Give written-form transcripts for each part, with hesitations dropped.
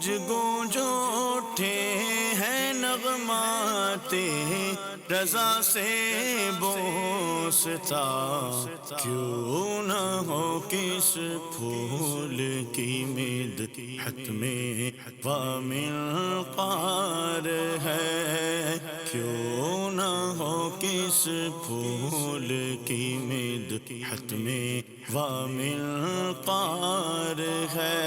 گونج گونج اٹھے ہیں نغمات رضا سے بوستا، کیوں نہ ہو کس پھول کی مدحت میں وامنقار ہے، کیوں نہ ہو کس پھول کی مدحت میں وامنقار ہے۔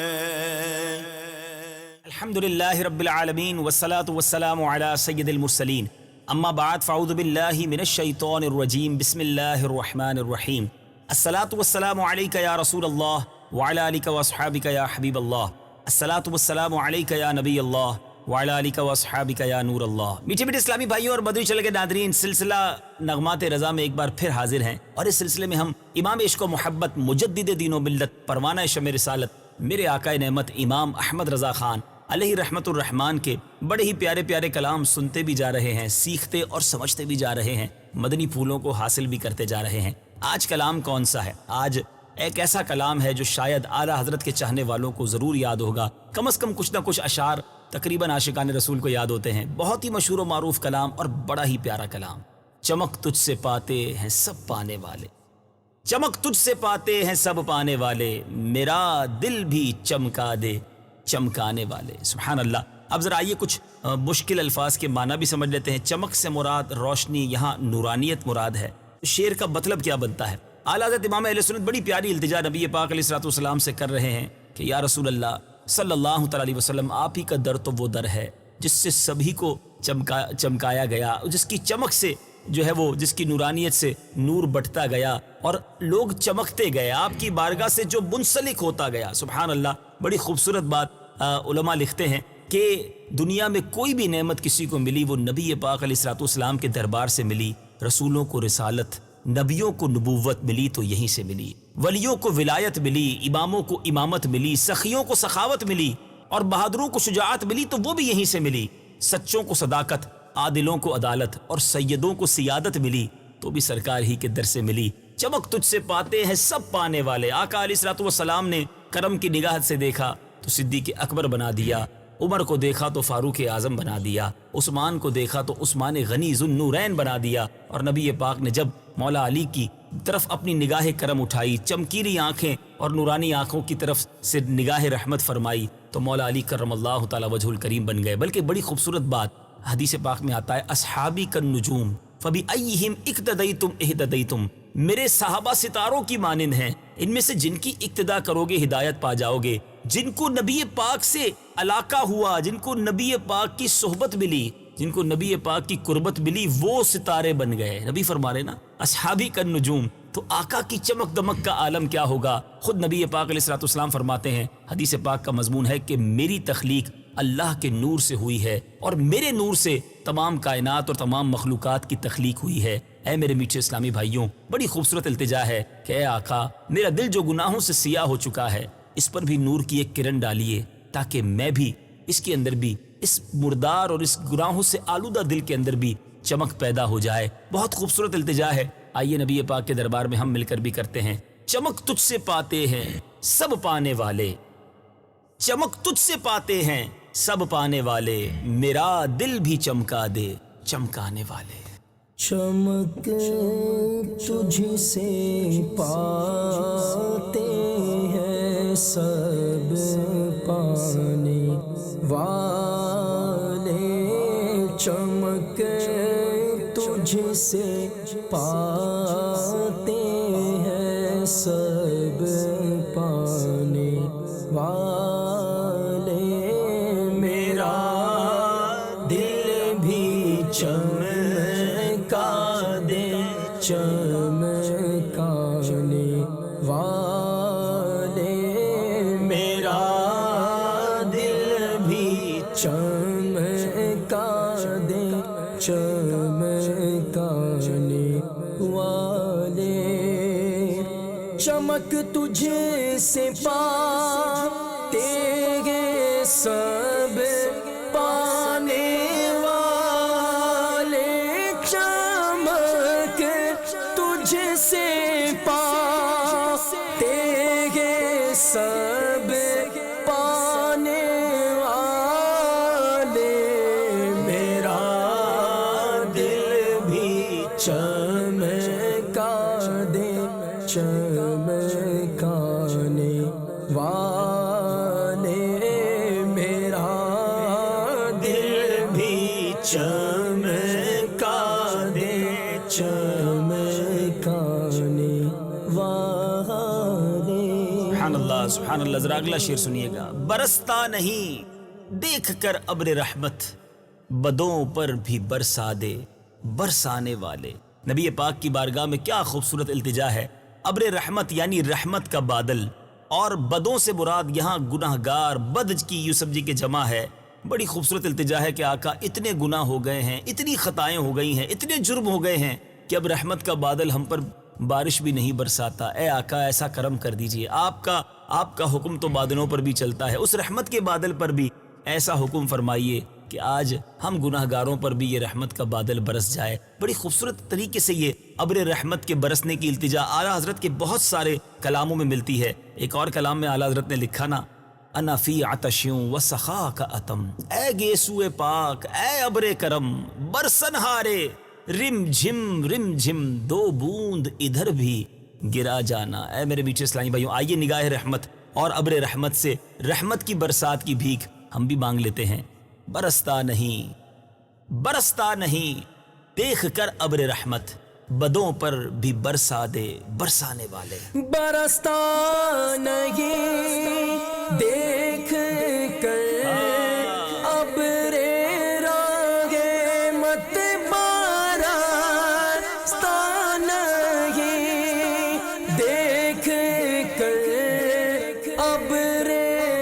الحمدللہ رب العالمین والصلاة والسلام علی سید المرسلین، اما بعد فاعوذ باللہ من الشیطان الرجیم، بسم اللہ الرحمن الرحیم۔ الصلاة والسلام علیک یا رسول اللہ وعلی آلک واصحابک یا حبیب اللہ، الصلاة والسلام علیک یا نبی اللہ وعلی آلک واصحابک یا نور اللہ۔ میٹھے میٹھے اسلامی بھائیوں اور مدنی چینل کے ناظرین، سلسلہ نغمات رضا میں ایک بار پھر حاضر ہیں، اور اس سلسلے میں ہم امام عشق و محبت، مجدد دین و ملت، پروانہ شمع رسالت، میرے آقا نعمت امام احمد رضا خان علیہ رحمت الرحمن کے بڑے ہی پیارے پیارے کلام سنتے بھی جا رہے ہیں، سیکھتے اور سمجھتے بھی جا رہے ہیں، مدنی پھولوں کو حاصل بھی کرتے جا رہے ہیں۔ آج کلام کون سا ہے؟ آج ایک ایسا کلام ہے جو شاید اعلیٰ حضرت کے چاہنے والوں کو ضرور یاد ہوگا، کم از کم کچھ نہ کچھ اشعار تقریباً عاشقان رسول کو یاد ہوتے ہیں۔ بہت ہی مشہور و معروف کلام اور بڑا ہی پیارا کلام، چمک تجھ سے پاتے ہیں سب پانے والے، چمک تجھ سے پاتے ہیں سب پانے والے، میرا دل بھی چمکا دے چمکانے والے۔ سبحان اللہ۔ اب ذرا آئیے کچھ مشکل الفاظ کے معنی بھی سمجھ لیتے ہیں۔ چمک سے مراد روشنی، یہاں نورانیت مراد ہے۔ شعر کا مطلب کیا بنتا ہے؟ اعلیٰ حضرت امام اہل سنت بڑی پیاری التجا نبی پاک علیہ الصلوۃ والسلام سے کر رہے ہیں کہ یا رسول اللہ صلی اللہ تعالی علیہ وسلم، آپ ہی کا در تو وہ در ہے جس سے سبھی کو چمکایا گیا، جس کی چمک سے جو ہے وہ، جس کی نورانیت سے نور بٹتا گیا اور لوگ چمکتے گئے، آپ کی بارگاہ سے جو منسلک ہوتا گیا۔ سبحان اللہ۔ بڑی خوبصورت بات علماء لکھتے ہیں کہ دنیا میں کوئی بھی نعمت کسی کو ملی وہ نبی پاک علیہ الصلوۃ والسلام کے دربار سے ملی۔ رسولوں کو رسالت، نبیوں کو نبوت ملی تو یہیں سے ملی، ولیوں کو ولایت ملی، اماموں کو امامت ملی، سخیوں کو سخاوت ملی، اور بہادروں کو شجاعت ملی تو وہ بھی یہیں سے ملی، سچوں کو صداقت، عادلوں کو عدالت، اور سیدوں کو سیادت ملی تو بھی سرکار ہی کے در سے ملی۔ چمک تجھ سے پاتے ہیں سب پانے والے۔ آقا علیہ الصلوۃ والسلام نے کرم کی نگاہ سے دیکھا تو صدیق اکبر بنا دیا، عمر کو دیکھا تو فاروق اعظم بنا دیا، عثمان کو دیکھا تو عثمان غنی ذو النورین بنا دیا، اور نبی پاک نے جب مولا علی کی طرف اپنی نگاہ کرم اٹھائی، چمکیلی آنکھیں اور نورانی آنکھوں کی طرف سے نگاہ رحمت فرمائی تو مولا علی کرم اللہ تعالی وجہ الکریم بن گئے۔ بلکہ بڑی خوبصورت بات حدیث پاک میں آتا ہے، اصحابی کالنجوم فبأیہم اقتدیتم اہتدیتم، میرے صحابہ ستاروں کی مانند ہیں، ان میں سے جن کی اقتداء کرو گے ہدایت پا جاؤ گے۔ جن کو نبی پاک سے علاقہ ہوا، جن کو نبی پاک کی صحبت ملی، جن کو نبی پاک کی قربت ملی، وہ ستارے بن گئے۔ نبی فرما رہے نا اصحابی کالنجوم، تو آقا کی چمک دمک کا عالم کیا ہوگا؟ خود نبی پاک علیہ الصلوۃ والسلام فرماتے ہیں، حدیث پاک کا مضمون ہے کہ میری تخلیق اللہ کے نور سے ہوئی ہے، اور میرے نور سے تمام کائنات اور تمام مخلوقات کی تخلیق ہوئی ہے۔ اے میرے میٹھے اسلامی بھائیوں، بڑی خوبصورت التجا ہے کہ اے آقا، میرا دل جو گناہوں سے سیاہ ہو چکا ہے، اس پر بھی نور کی ایک کرن ڈالیے تاکہ میں بھی اس کے اندر بھی، اس مردار اور اس گناہوں سے آلودہ دل کے اندر بھی چمک پیدا ہو جائے۔ بہت خوبصورت التجا ہے۔ آئیے نبی پاک کے دربار میں ہم مل کر بھی کرتے ہیں۔ چمک تجھ سے پاتے ہیں سب پانے والے، چمک تجھ سے پاتے ہیں سب پانے والے، میرا دل بھی چمکا دے چمکانے والے۔ چمک تجھ سے پاتے ہیں سب پانے والے، چمک تجھ سے پاتے ہیں سب پانے والے، میرا دل بھی چمکا دے چمکانے والے، میرا دل بھی چمکا دے چمکانے والے، چمک تجھ سے پاتے ہیں سب پانے والے، چمک تجھ سے پاتے ہیں سب پانے والے، چمکا دے چمکانے والے. سبحان اللہ سبحان اللہ. ذرا اگلا شعر سنیے گا. برستا نہیں دیکھ کر ابر رحمت، بدوں پر بھی برسا دے برسانے والے. نبی پاک کی بارگاہ میں کیا خوبصورت التجا ہے. ابر رحمت یعنی رحمت کا بادل، اور بدوں سے مراد یہاں گناہ گار، بد کی یوسف جی کے جمع ہے. بڑی خوبصورت التجا ہے کہ آقا اتنے گناہ ہو گئے ہیں، اتنی خطائیں ہو گئی ہیں، اتنے جرم ہو گئے ہیں کہ اب رحمت کا بادل ہم پر بارش بھی نہیں برساتا. اے آقا ایسا کرم کر دیجئے. آپ کا حکم تو بادلوں پر بھی چلتا ہے، اس رحمت کے بادل پر بھی ایسا حکم فرمائیے کہ آج ہم گناہ گاروں پر بھی یہ رحمت کا بادل برس جائے. بڑی خوبصورت طریقے سے یہ ابر رحمت کے برسنے کی التجا اعلیٰ حضرت کے بہت سارے کلاموں میں ملتی ہے. ایک اور کلام میں اعلیٰ حضرت نے لکھا نا، انا فی عطشوں و سخا کا اتم، اے گیسوئے پاک اے ابر کرم، برسن ہارے رم جھم دو بوند ادھر بھی گرا جانا. اے میرے میٹھے اسلامی بھائیوں، آئیے نگاہ رحمت اور ابر رحمت سے رحمت کی برسات کی بھیک ہم بھی مانگ لیتے ہیں. برستا نہیں دیکھ کر ابر رحمت، بدوں پر بھی برسا دے برسانے والے. برستا نہیں دیکھ کر ابر رحمت، برستا نہیں دیکھ کر ابر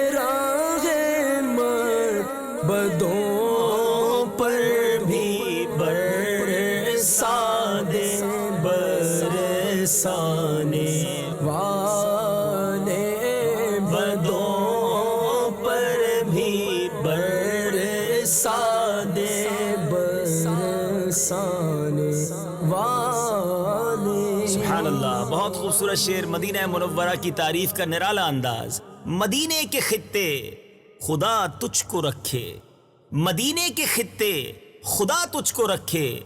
رحمت، بدوں پر بھی برسا دے برسانے والے. بدوں پر بھی برسا دے برسانے والے. سبحان اللہ. بہت خوبصورت شعر. مدینہ منورہ کی تعریف کا نرالا انداز. مدینے کے خطے خدا تجھ کو رکھے، مدینے کے خطے خدا تجھ کو رکھے،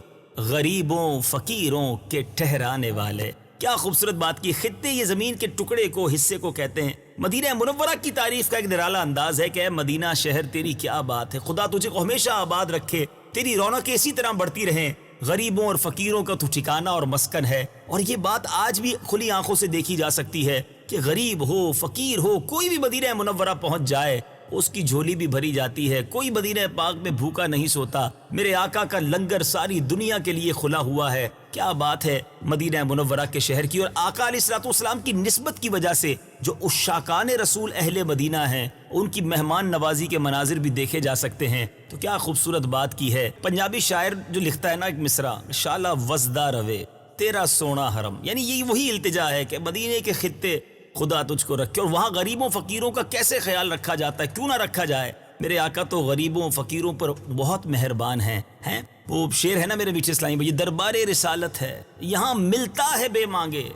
غریبوں فقیروں کے ٹھہرانے والے. کیا خوبصورت بات کی. خطے یہ زمین کے ٹکڑے کو، حصے کو کہتے ہیں. مدینہ منورہ کی تعریف کا ایک نرالا انداز ہے کہ اے مدینہ شہر تیری کیا بات ہے، خدا تجھے کو ہمیشہ آباد رکھے، تیری رونقیں اسی طرح بڑھتی رہیں، غریبوں اور فقیروں کا تو ٹھکانہ اور مسکن ہے. اور یہ بات آج بھی کھلی آنکھوں سے دیکھی جا سکتی ہے کہ غریب ہو فقیر ہو کوئی بھی مدینہ منورہ پہنچ جائے اس کی جھولی بھی بھری جاتی ہے. کوئی مدینہ پاک میں بھوکا نہیں سوتا. میرے آقا کا لنگر ساری دنیا کے لیے کھلا ہوا ہے. کیا بات ہے مدینہ منورہ کے شہر کی. اور آقا علیہ الصلوۃ والسلام کی نسبت کی وجہ سے جو عشاقان رسول اہل مدینہ ہیں ان کی مہمان نوازی کے مناظر بھی دیکھے جا سکتے ہیں. تو کیا خوبصورت بات کی ہے. پنجابی شاعر جو لکھتا ہے نا ایک مصرع، شالا وزدہ روے تیرا سونا حرم، یعنی یہ وہی التجا ہے کہ مدینے کے خطے خدا تجھ کو رکھے. اور وہاں غریبوں فقیروں کا کیسے خیال رکھا جاتا ہے، کیوں نہ رکھا جائے. میرے آقا تو غریبوں فقیروں پر بہت مہربان ہیں. وہ شعر ہے نا میرے میٹھے اسلامی بھائی، دربار رسالت ہے یہاں ملتا ہے بے مانگے،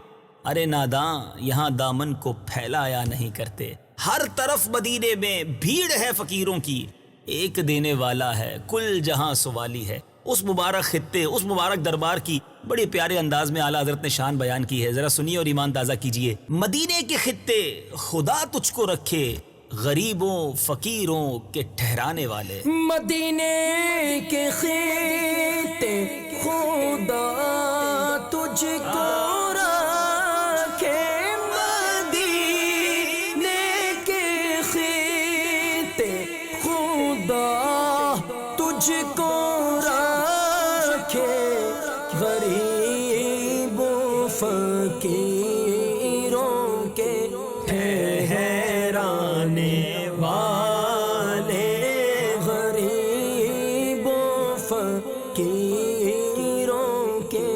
ارے ناداں یہاں دامن کو پھیلایا نہیں کرتے. ہر طرف مدینے میں بھیڑ ہے فقیروں کی، ایک دینے والا ہے کل جہاں سوالی ہے. اس مبارک خطے، اس مبارک دربار کی بڑے پیارے انداز میں اعلیٰ حضرت نے شان بیان کی ہے. ذرا سنیے اور ایمان تازہ کیجئے. مدینے کے خطے خدا تجھ کو رکھے، غریبوں فقیروں کے ٹھہرانے والے. مدینے کے خطے خدا تجھ کو رکھے، مدینے کے خطے خدا تجھ کو رکھے، غریبوں فقیروں کے ٹھہرانے والے، غریبوں فقیروں کے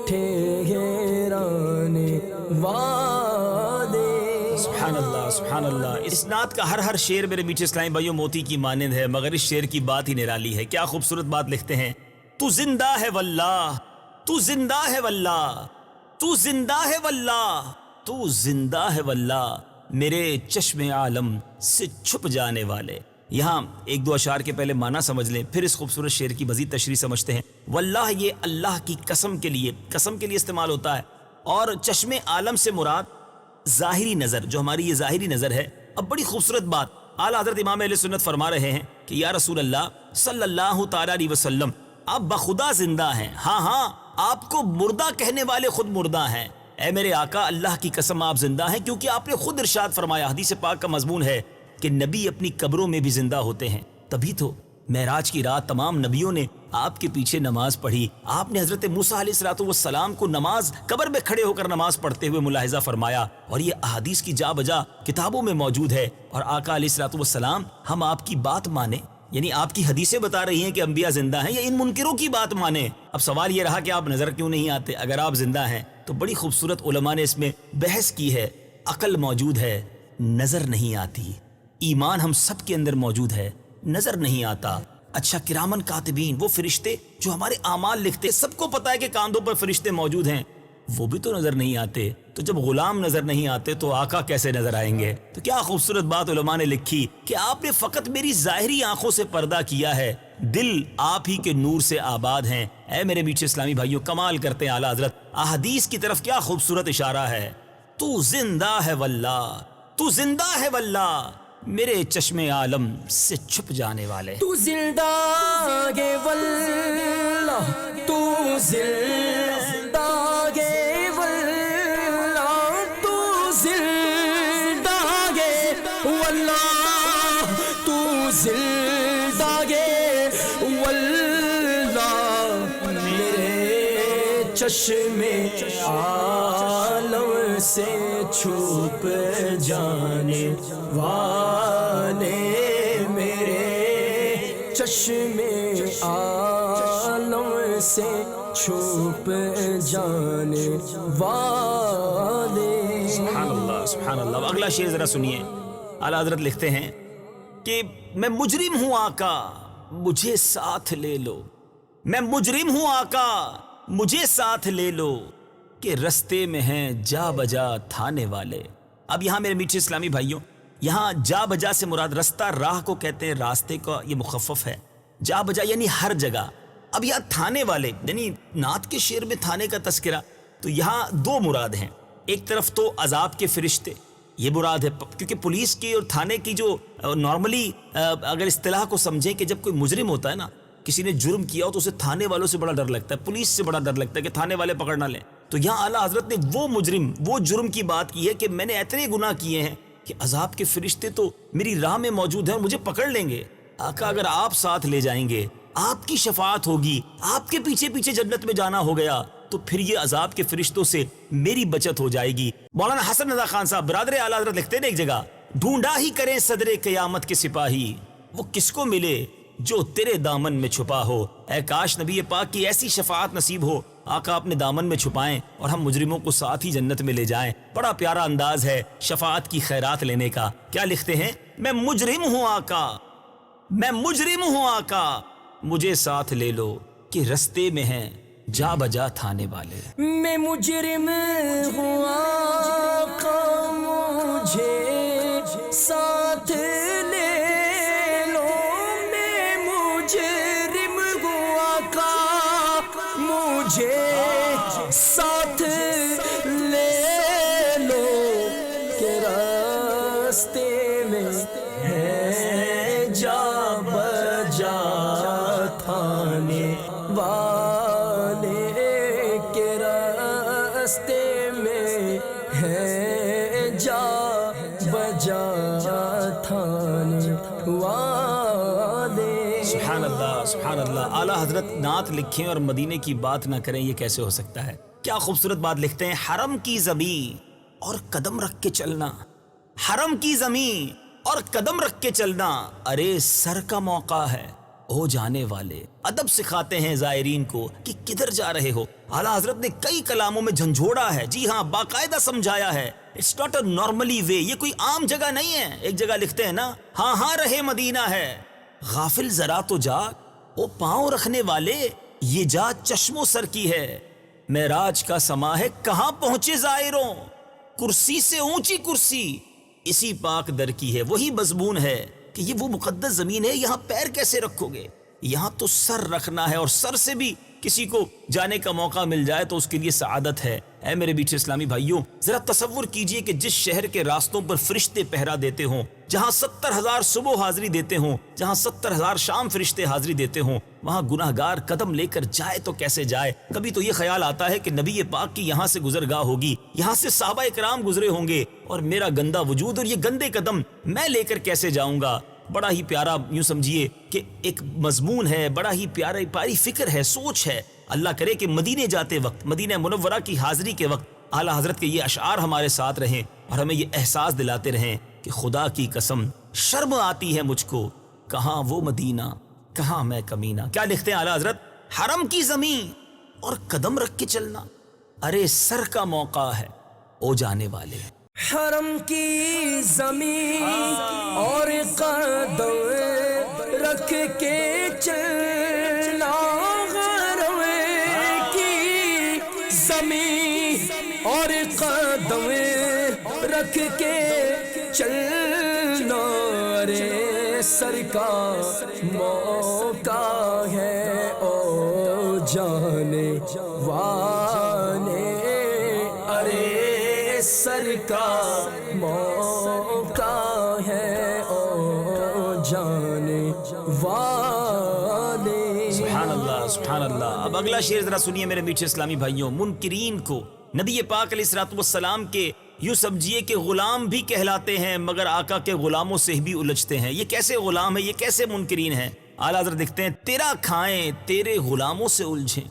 ٹھہرانے والے. سبحان اللہ سبحان اللہ. اس نعت کا ہر شعر میرے میٹھے اسلامی بھائیوں موتی کی مانند ہے، مگر اس شعر کی بات ہی نرالی ہے. کیا خوبصورت بات لکھتے ہیں. تو زندہ ہے واللہ، تو زندہ ہے واللہ، تو زندہ ہے واللہ، تو زندہ ہے واللہ، میرے چشم عالم سے چھپ جانے والے. یہاں ایک دو اشعار کے پہلے معنی سمجھ لیں، پھر اس خوبصورت شعر کی مزید تشریح سمجھتے ہیں. واللہ یہ اللہ کی قسم کے لیے استعمال ہوتا ہے، اور چشم عالم سے مراد ظاہری نظر، جو ہماری یہ ظاہری نظر ہے. اب بڑی خوبصورت بات اعلیٰ حضرت امام اہل سنت فرما رہے ہیں کہ یا رسول اللہ صلی اللہ تعالیٰ علیہ وسلم، آپ بخدا زندہ ہیں. ہاں ہاں آپ کو مردہ کہنے والے خود مردہ ہیں. اے میرے آقا اللہ کی قسم آپ زندہ ہیں، کیونکہ آپ نے خود ارشاد فرمایا، حدیث پاک کا مضمون ہے کہ نبی اپنی قبروں میں بھی زندہ ہوتے ہیں. تبھی تو معراج کی رات تمام نبیوں نے آپ کے پیچھے نماز پڑھی. آپ نے حضرت موسیٰ علیہ السلام کو نماز قبر میں کھڑے ہو کر نماز پڑھتے ہوئے ملاحظہ فرمایا، اور یہ احادیث کی جا بجا کتابوں میں موجود ہے. اور آقا علیہ السلام ہم آپ کی بات مانیں، یعنی آپ کی حدیثیں بتا رہی ہیں کہ انبیاء زندہ ہیں، یا ان منکروں کی بات مانیں؟ اب سوال یہ رہا کہ آپ نظر کیوں نہیں آتے؟ اگر آپ زندہ ہیں تو بڑی خوبصورت علماء نے اس میں بحث کی ہے. عقل موجود ہے، نظر نہیں آتی. ایمان ہم سب کے اندر موجود ہے، نظر نہیں آتا. اچھا کرامن کاتبین، وہ فرشتے جو ہمارے اعمال لکھتے، سب کو پتا ہے کہ کاندھوں پر فرشتے موجود ہیں، وہ بھی تو نظر نہیں آتے. تو جب غلام نظر نہیں آتے تو آقا کیسے نظر آئیں گے؟ تو کیا خوبصورت بات علماء نے لکھی کہ آپ نے فقط میری ظاہری آنکھوں سے پردہ کیا ہے، دل آپ ہی کے نور سے آباد ہیں. اے میرے میٹھے اسلامی بھائیوں، کمال کرتے ہیں اعلیٰ حضرت. احادیث کی طرف کیا خوبصورت اشارہ ہے. تو زندہ ہے واللہ، تو زندہ ہے واللہ، میرے چشم عالم سے چھپ جانے والے. تو زندہ گے واللہ، تو زندہ گے واللہ، تو زندہ گے واللہ، تو زندہ گے واللہ، میرے چشم عالم سے چھپ جانے والے، میرے چشم عالم سے چھپ جانے والے. سبحان اللہ سبحان اللہ. اگلا شعر ذرا سنیے. اعلیٰ حضرت لکھتے ہیں کہ میں مجرم ہوں آقا مجھے ساتھ لے لو، میں مجرم ہوں آقا مجھے ساتھ لے لو، کہ رستے میں ہیں جا بجا تھانے والے. اب یہاں میرے میٹھے اسلامی بھائیوں، یہاں جا بجا سے مراد رستہ، راہ کو کہتے ہیں، راستے کا یہ مخفف ہے. جا بجا یعنی ہر جگہ. اب یہاں تھانے والے یعنی نعت کے شعر میں تھانے کا تذکرہ، تو یہاں دو مراد ہیں. ایک طرف تو عذاب کے فرشتے، یہ مراد ہے، کیونکہ پولیس کی اور تھانے کی جو نارملی اگر اصطلاح کو سمجھیں کہ جب کوئی مجرم ہوتا ہے نا، کسی نے جرم کیا ہو تو اسے تھانے والوں سے بڑا ڈر لگتا ہے، پولیس سے بڑا ڈر لگتا ہے کہ تھانے والے پکڑ نہ لیں. تو یہاں اعلیٰ حضرت نے وہ مجرم، وہ جرم کی بات کی ہے کہ میں نے اتنے گناہ کیے ہیں کہ عذاب کے فرشتے تو میری راہ میں موجود ہیں اور مجھے پکڑ لیں گے. آقا اگر آپ ساتھ لے جائیں گے، آپ کی شفاعت ہوگی، آپ کے پیچھے پیچھے جنت میں جانا ہو گیا، تو پھر یہ عذاب کے فرشتوں سے میری بچت ہو جائے گی. مولانا حسن رضا خان صاحب برادر اعلیٰ حضرت لکھتے ہیں ایک جگہ، ڈھونڈا ہی کریں صدر قیامت کے سپاہی، وہ کس کو ملے جو تیرے دامن میں چھپا ہو. اے کاش نبی پاک کی ایسی شفاعت نصیب ہو. آقا اپنے دامن میں چھپائیں اور ہم مجرموں کو ساتھ ہی جنت میں لے جائیں. بڑا پیارا انداز ہے شفاعت کی خیرات لینے کا. کیا لکھتے ہیں؟ میں مجرم ہوں آقا، میں مجرم ہوں آقا مجھے ساتھ لے لو، کہ رستے میں ہیں جا بجا تھانے والے. میں مجرم ہوں آقا مجھے ساتھ لے لو، میں مجرم ہوں آقا مجھے ساتھ لے لو، کہ راستے میں ہے جا بجا تھانے والے، کے راستے میں ہے جا بجا تھانے والے. سبحان اللہ سبحان اللہ. اعلیٰ حضرت نعت لکھیں اور مدینے کی بات نہ کریں، یہ کیسے ہو سکتا ہے؟ کیا خوبصورت بات لکھتے ہیں. حرم کی زمین اور قدم رکھ کے چلنا، حرم کی زمین اور قدم رکھ کے چلنا، ارے سر کا موقع ہے ہو جانے والے. ادب سکھاتے ہیں زائرین کو کہ کدھر جا رہے ہو. اعلیٰ حضرت نے کئی کلاموں میں جھنجھوڑا ہے، جی ہاں باقاعدہ سمجھایا ہے. اٹس ناٹ اے نارملی وے، یہ کوئی عام جگہ نہیں ہے. ایک جگہ لکھتے ہیں نا، ہاں ہاں رہے مدینہ ہے، غافل ذرا تو جاگ، او پاؤں رکھنے والے یہ جا چشم و سر کی ہے. معراج کا سما ہے کہاں پہنچے زائروں، کرسی سے اونچی کرسی اسی پاک در کی ہے. وہی مضمون ہے کہ یہ وہ مقدس زمین ہے، یہاں پیر کیسے رکھو گے؟ یہاں تو سر رکھنا ہے، اور سر سے بھی کسی کو جانے کا موقع مل جائے تو اس کے لیے سعادت ہے. اے میرے بیچے اسلامی بھائیوں، ذرا تصور کیجئے کہ جس شہر کے راستوں پر فرشتے پہرا دیتے ہوں، جہاں 70,000 صبح حاضری دیتے ہوں، جہاں 70,000 شام فرشتے حاضری دیتے ہوں، وہاں گناہگار قدم لے کر جائے تو کیسے جائے؟ کبھی تو یہ خیال آتا ہے کہ نبی پاک کی یہاں سے گزرگاہ ہوگی، یہاں سے صحابہ کرام گزرے ہوں گے، اور میرا گندا وجود اور یہ گندے قدم میں لے کر کیسے جاؤں گا؟ بڑا ہی پیارا یوں سمجھیے کہ ایک مضمون ہے، بڑا ہی پیاری فکر ہے، سوچ ہے۔ اللہ کرے کہ مدینے جاتے وقت، مدینہ منورہ کی حاضری کے وقت اعلیٰ حضرت کے یہ اشعار ہمارے ساتھ رہیں اور ہمیں یہ احساس دلاتے رہیں کہ خدا کی قسم شرم آتی ہے مجھ کو، کہاں وہ مدینہ کہاں میں کمینہ۔ کیا لکھتے ہیں اعلیٰ حضرت؟ حرم کی زمین اور قدم رکھ کے چلنا، ارے سر کا موقع ہے او جانے والے۔ حرم کی زمین اور قدم رکھ کے چلنا، حرم کی زمین اور قدم رکھ کے چلنا، رے سر کا موقع ہے او جانے والے، ارے سر کا موقع ہے او جانے والے۔ سبحان اللہ سبحان اللہ۔ اب اگلا شعر ذرا سنیے میرے میٹھے اسلامی بھائیوں۔ منکرین کو نبی پاک علیہ الصلوۃ والسلام کے یوں سمجھیے کہ غلام بھی کہلاتے ہیں، مگر آقا کے غلاموں سے بھی الجھتے ہیں۔ یہ کیسے غلام ہے، یہ کیسے منکرین ہیں؟ اعلیٰ حضرت دیکھتے ہیں، تیرا کھائیں تیرے غلاموں سے الجھیں،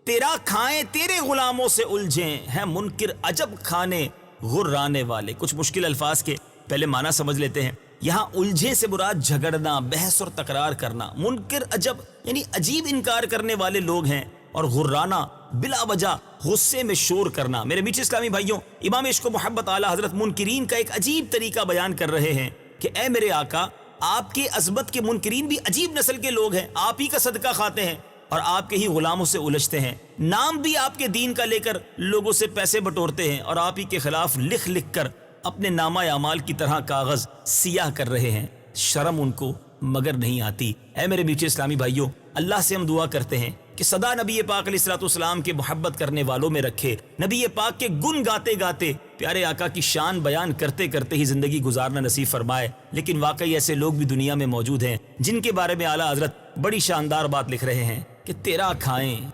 تیرا کھائیں تیرے غلاموں سے الجھیں، ہیں منکر عجب کھانے غرانے والے۔ کچھ مشکل الفاظ کے پہلے معنی سمجھ لیتے ہیں۔ یہاں الجھے سے مراد جھگڑنا، بحث اور تکرار کرنا۔ منکر عجب یعنی عجیب انکار کرنے والے لوگ ہیں، اور غرانہ بلا وجہ غصے میں شور کرنا۔ میرے میٹھے اسلامی بھائیوں، امام عشق و محبت اعلیٰ حضرت منکرین کا ایک عجیب طریقہ بیان کر رہے ہیں کہ اے میرے آقا، آپ کے عظمت کے منکرین بھی عجیب نسل کے لوگ ہیں، آپ ہی کا صدقہ کھاتے ہیں اور آپ کے ہی غلاموں سے الجھتے ہیں، نام بھی آپ کے دین کا لے کر لوگوں سے پیسے بٹورتے ہیں، اور آپ ہی کے خلاف لکھ لکھ کر اپنے نامہ اعمال کی طرح کاغذ سیاہ کر رہے ہیں۔ شرم ان کو مگر نہیں آتی۔ اے میرے میٹھے اسلامی بھائیوں، اللہ سے ہم دعا کرتے ہیں کہ سدا نبی پاک علیہ الصلوۃ والسلام کے محبت کرنے والوں میں رکھے، نبی پاک کے گن گاتے گاتے پیارے آقا کی شان بیان کرتے کرتے ہی زندگی گزارنا نصیب فرمائے۔ لیکن واقعی ایسے لوگ بھی دنیا میں موجود ہیں جن کے بارے میں اعلیٰ حضرت بڑی شاندار بات لکھ رہے ہیں کہ تیرا کھائیں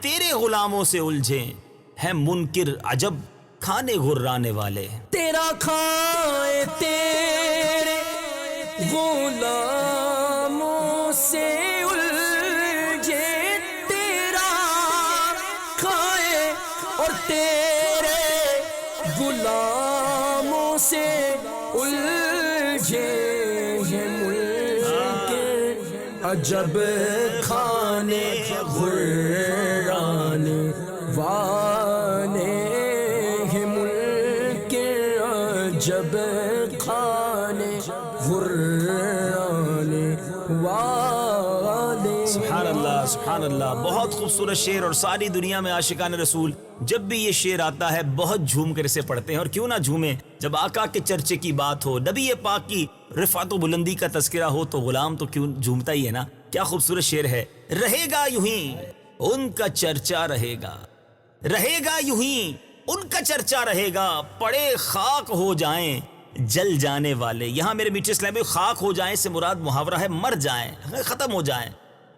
تیرے غلاموں سے الجھیں، ہیں منکر عجب کھانے غرانے والے۔ تیرا کھائے تیرے غلاموں سے الجھے، تیرا کھائے اور تیرے غلاموں سے الجھے، ہیں ملک عجب کھانے غرانے والے، ہیں ملک عجب کھانے غرانے والے۔ سبحان اللہ سبحان اللہ، بہت خوبصورت شعر، اور ساری دنیا میں عاشقان رسول جب بھی یہ شعر آتا ہے بہت جھوم کر اسے پڑھتے ہیں، اور کیوں نہ جھومیں؟ جب آقا کے چرچے کی بات ہو، نبی پاک کی رفعت و بلندی کا تذکرہ ہو تو غلام تو کیوں جھومتا ہی ہے نا۔ کیا خوبصورت شعر ہے۔ رہے گا یوں ہی ان کا چرچا رہے گا، رہے گا یوں ہی ان کا چرچا رہے گا، پڑے خاک ہو جائیں جل جانے والے۔ یہاں میرے میٹھے اسلامی، خاک ہو جائیں سے مراد محاورہ ہے مر جائیں، ختم ہو جائیں۔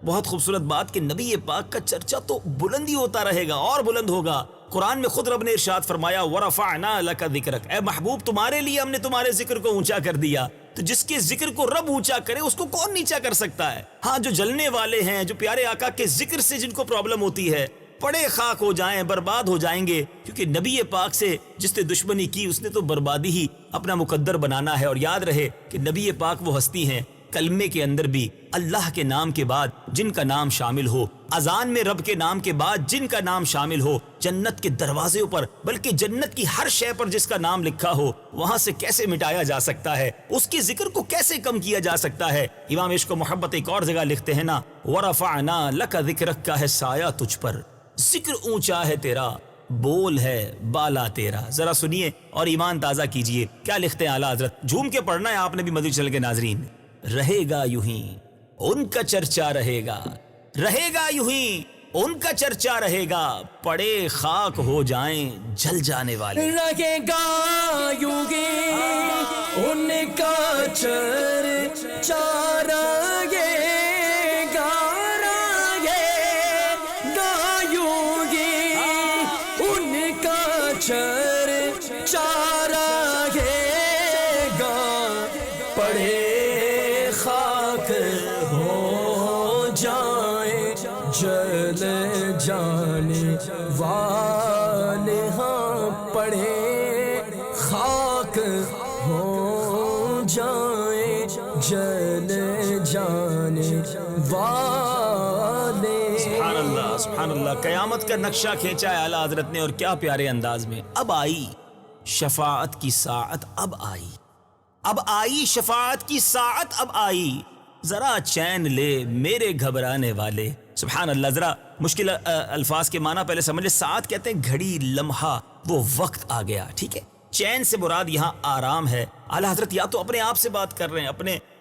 بہت خوبصورت بات کہ نبی پاک کا چرچا تو بلند ہی ہوتا رہے گا اور بلند ہوگا۔ قرآن میں خود رب نے ارشاد فرمایا وَرَفَعْنَا لَكَ ذِكْرَكَ، اے محبوب تمہارے لیے ہم نے تمہارے ذکر کو اونچا کر دیا۔ تو جس کے ذکر کو رب اونچا کرے اس کو کون نیچا کر سکتا ہے؟ ہاں، جو جلنے والے ہیں، جو پیارے آقا کے ذکر سے جن کو پرابلم ہوتی ہے، پڑے خاک ہو جائیں، برباد ہو جائیں گے، کیونکہ نبی پاک سے جس نے دشمنی کی اس نے تو بربادی ہی اپنا مقدر بنانا ہے۔ اور یاد رہے کہ نبی پاک وہ ہستی ہیں کلمے کے اندر بھی اللہ کے نام کے بعد جن کا نام شامل ہو، اذان میں رب کے نام کے بعد جن کا نام شامل ہو، جنت کے دروازے پر بلکہ جنت کی ہر شے پر جس کا نام لکھا ہو، وہاں سے کیسے مٹایا جا سکتا ہے؟ اس کے ذکر کو کیسے کم کیا جا سکتا ہے؟ امام عشق و محبت ایک اور جگہ لکھتے ہیں نا، وَرَفَعْنَا لَكَ ذِكْرَكَ کا ہے سایہ تجھ پر، ذکر اونچا ہے تیرا، بول ہے بالا تیرا۔ ذرا سنیے اور ایمان تازہ کیجئے کیا لکھتے ہیں اعلیٰ حضرت۔ جھوم کے پڑھنا ہے آپ نے بھی مدنی چینل کے ناظرین۔ رہے گا یوں ہی ان کا چرچا رہے گا، رہے گا یوں ہی ان کا چرچا رہے گا، پڑے خاک ہو جائیں جل جانے والے۔ رہے گا یوں گی ان کا چرچا رہے گا، رہے گا یوں گی ان کا چرچا رہے گا، پڑے خاک ہو جائیں جل جانے والے، ہاں پڑے خاک ہو جائیں جل جانے والے۔ سبحان اللہ سبحان اللہ، قیامت کا نقشہ کھینچا ہے اعلیٰ حضرت نے، اور کیا پیارے انداز میں۔ اب آئی شفاعت کی ساعت، اب آئی شفاعت کی ساعت، اب آئی، ذرا چین لے میرے گھبرانے والے۔ سبحان اللہ، ذرا مشکل الفاظ کے معنی پہلے سمجھ لے۔ ساعت کہتے ہیں گھڑی، لمحہ، وہ وقت آ گیا، ٹھیک ہے۔ چین سے مراد یہاں آرام ہے۔ اعلیٰ حضرت یا تو اپنے آپ سے بات کر رہے ہیں،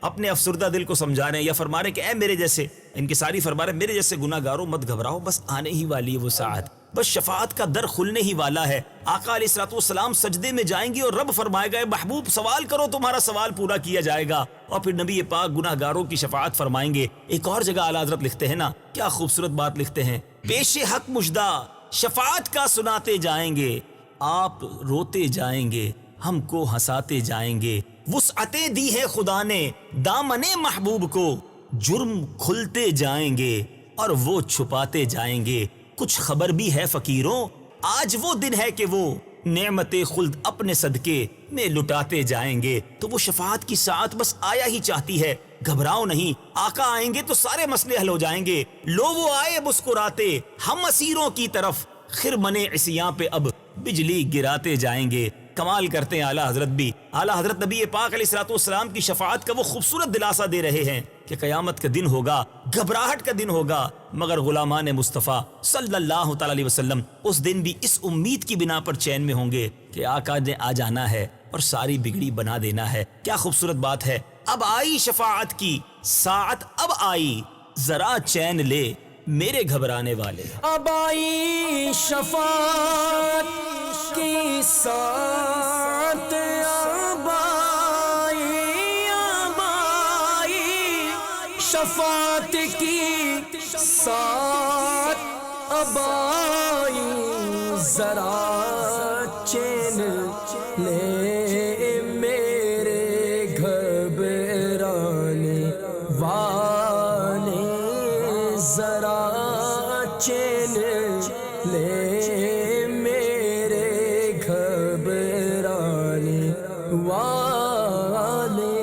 اپنے افسردہ دل کو سمجھا رہے ہیں، یا فرما رہے ہیں کہ اے میرے جیسے، ان کی ساری فرما رہے ہیں میرے جیسے گناہ گاروں مت گھبراؤ، بس آنے ہی والی ہے وہ ساعت، بس شفاعت کا در کھلنے ہی والا ہے۔ آقا علیہ الصلوۃ والسلام سجدے میں جائیں گے اور رب فرمائے گا اے محبوب سوال کرو، تمہارا سوال پورا کیا جائے گا، اور پھر نبی پاک گناہ گاروں کی شفاعت فرمائیں گے۔ ایک اور جگہ اعلیٰ حضرت لکھتے ہیں نا، کیا خوبصورت بات لکھتے ہیں، پیش حق مژدہ شفاعت کا سناتے جائیں گے، آپ روتے جائیں گے، ہم کو ہنساتے جائیں گے، وسعتیں دی ہے خدا نے دامن محبوب کو، جرم کھلتے جائیں گے اور وہ چھپاتے جائیں گے۔ کچھ خبر بھی ہے فقیروں، آج وہ دن ہے کہ وہ نعمت خلد اپنے صدقے میں لٹاتے جائیں گے۔ تو وہ شفاعت کی ساعت بس آیا ہی چاہتی ہے، گھبراؤ نہیں، آقا آئیں گے تو سارے مسئلے حل ہو جائیں گے۔ لو وہ آئے مسکراتے ہم اسیروں کی طرف، خرمن عصیاں پہ اب بجلی گراتے جائیں گے۔ کمال کرتے ہیں اعلیٰ حضرت بھی۔ اعلیٰ حضرت نبی پاک علیہ الصلوۃ والسلام کی شفاعت کا وہ خوبصورت دلاسا دے رہے ہیں کہ قیامت کا دن ہوگا، گھبراہٹ کا دن ہوگا، مگر غلامان مصطفیٰ صلی اللہ تعالی علیہ وسلم اس دن بھی اس امید کی بنا پر چین میں ہوں گے کہ آقا نے آ جانا ہے اور ساری بگڑی بنا دینا ہے۔ کیا خوبصورت بات ہے۔ اب آئی شفاعت کی ساعت، اب آئی، ذرا چین لے میرے گھبرانے والے۔ اب آئی شفاعت کی ساعت، اب آئی شفاعت کی ساعت، اب آئی، ذرا چین لے میرے گھبرانے والے، ذرا چین لے میرے گھبرانے والے۔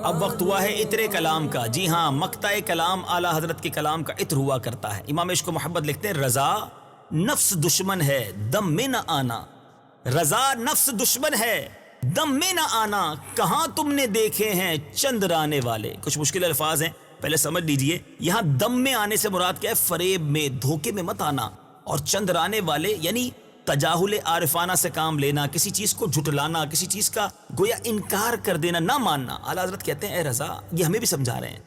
اب وقت ہوا ہے عطر کلام کا۔ جی ہاں، مقطع کلام اعلیٰ حضرت کے کلام کا عطر ہوا کرتا ہے۔ امام عشق و محبت لکھتے ہیں رضا نفس دشمن ہے دم میں نہ آنا، رضا نفس دشمن ہے دم میں نہ آنا، کہاں تم نے دیکھے ہیں چندرانے والے۔ کچھ مشکل الفاظ ہیں، پہلے سمجھ لیجئے۔ یہاں دم میں آنے سے مراد کیا ہے؟ فریب میں، دھوکے میں مت آنا۔ اور چندرانے والے یعنی تجاہل عارفانہ سے کام لینا، کسی چیز کو جھٹلانا، کسی چیز کا گویا انکار کر دینا، نہ ماننا۔ اعلیٰ حضرت کہتے ہیں اے رضا، یہ ہمیں بھی سمجھا رہے ہیں،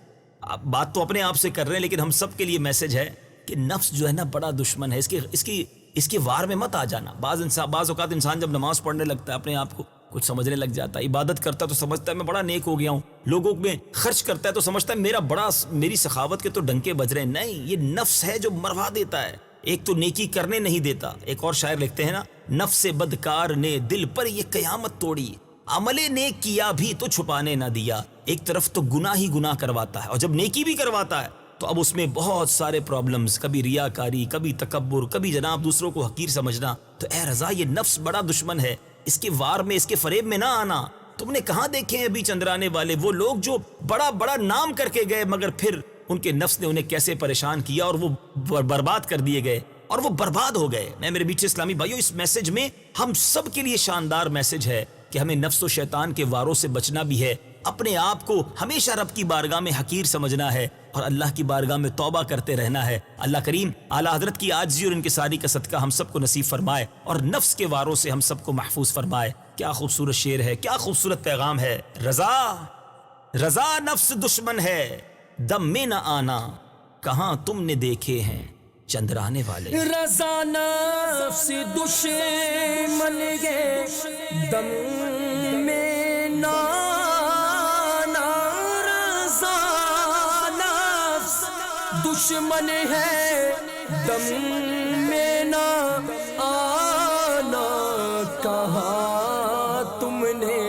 آپ بات تو اپنے آپ سے کر رہے ہیں لیکن ہم سب کے لیے میسج ہے کہ نفس جو ہے نا بڑا دشمن ہے، اس کی وار میں مت آ جانا۔ بعض اوقات انسان جب نماز پڑھنے لگتا ہے اپنے آپ کو کچھ سمجھنے لگ جاتا ہے، عبادت کرتا ہے تو سمجھتا ہے میں بڑا نیک ہو گیا ہوں، لوگوں میں خرچ کرتا ہے تو سمجھتا ہے میری سخاوت کے تو ڈنکے بج رہے ہیں۔ نہیں، یہ نفس ہے جو مروا دیتا ہے، ایک تو نیکی کرنے نہیں دیتا۔ ایک اور شاعر لکھتے ہیں نا، نفس بدکار نے دل پر یہ قیامت توڑی، عمل نیک کیا بھی تو چھپانے نہ دیا۔ ایک طرف تو گناہ ہی گناہ کرواتا ہے، اور جب نیکی بھی کرواتا ہے تو اب اس میں بہت سارے پرابلمز، کبھی ریاکاری، کبھی تکبر، کبھی جناب دوسروں کو حقیر سمجھنا۔ تو اے رضا، یہ نفس بڑا دشمن ہے، اس کے وار میں، اس کے فریب میں نہ آنا۔ تم نے کہاں دیکھے ہیں ابھی چندرانے والے، وہ لوگ جو بڑا بڑا نام کر کے گئے مگر پھر ان کے نفس نے انہیں کیسے پریشان کیا اور وہ برباد کر دیے گئے اور وہ برباد ہو گئے۔ میں میرے میٹھے اسلامی بھائیوں، اس میسج میں ہم سب کے لیے شاندار میسج ہے کہ ہمیں نفس و شیطان کے واروں سے بچنا بھی ہے، اپنے آپ کو ہمیشہ رب کی بارگاہ میں حقیر سمجھنا ہے اور اللہ کی بارگاہ میں توبہ کرتے رہنا ہے۔ اللہ کریم اعلیٰ حضرت کی عاجزی اور انکساری کا صدقہ ہم سب کو نصیب فرمائے اور نفس کے واروں سے ہم سب کو محفوظ فرمائے۔ کیا خوبصورت شعر ہے، کیا خوبصورت پیغام ہے۔ رضا نفس دشمن ہے دم میں نہ آنا، کہاں تم نے دیکھے ہیں چندرانے والے. رضا نفس دشمن ہے دم میں نانا، رضا نفس دشمن ہے دم میں نہ آنا. کہاں تم نے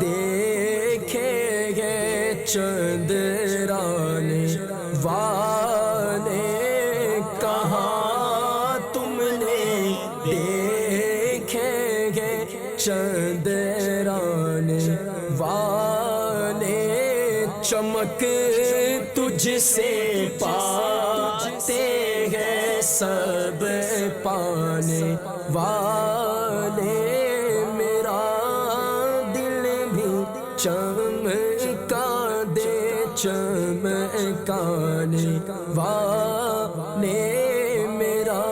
دیکھے گے چندرانے والے، کہاں تم نے دیکھے گے چندرانے والے. چمک تجھ سے پاتے ہیں سب پانے والے، میرا دل بھی چمکا دے چمکانے والے، میرا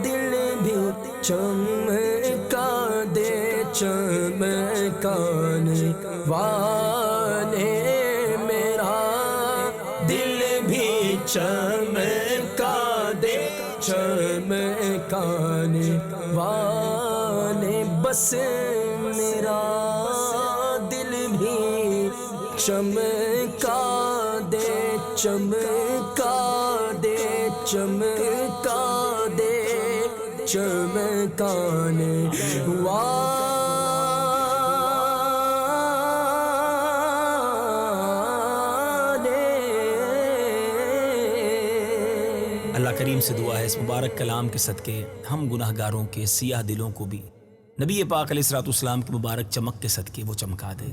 دل بھی چمکا دے چمکانے والے، میرا دل بھی چمکا دے چمکانے والے. بس میرا دل بھی چمکا دے چمکا دے چمکا دے چمکانے والے. اللہ کریم سے دعا ہے اس مبارک کلام کے صدقے ہم گناہ گاروں کے سیاہ دلوں کو بھی نبی پاک علیہ الصلوۃ والسلام کی مبارک چمک کے صدقے وہ چمکا دے،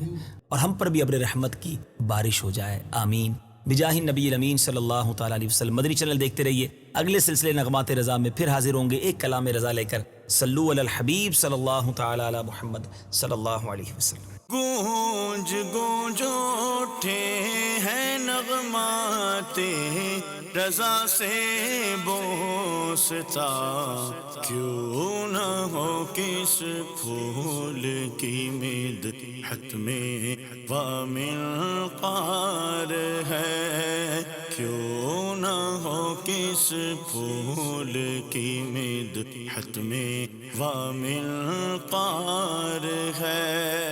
اور ہم پر بھی ابر رحمت کی بارش ہو جائے. آمین بجاہ نبی الامین صلی اللہ تعالیٰ علیہ وسلم. مدنی چینل دیکھتے رہیے. اگلے سلسلے نغمات رضا میں پھر حاضر ہوں گے ایک کلام رضا لے کر. صلو علی الحبیب صلی اللہ تعالیٰ علی محمد صلی اللہ علیہ وسلم. گونج گونج اٹھے ہیں نغمات رضا سے بوستا، کیوں نہ ہو کس پھول کی مدحت میں وامنقار ہے، کیوں نہ ہو کس پھول کی مدحت میں وامنقار ہے.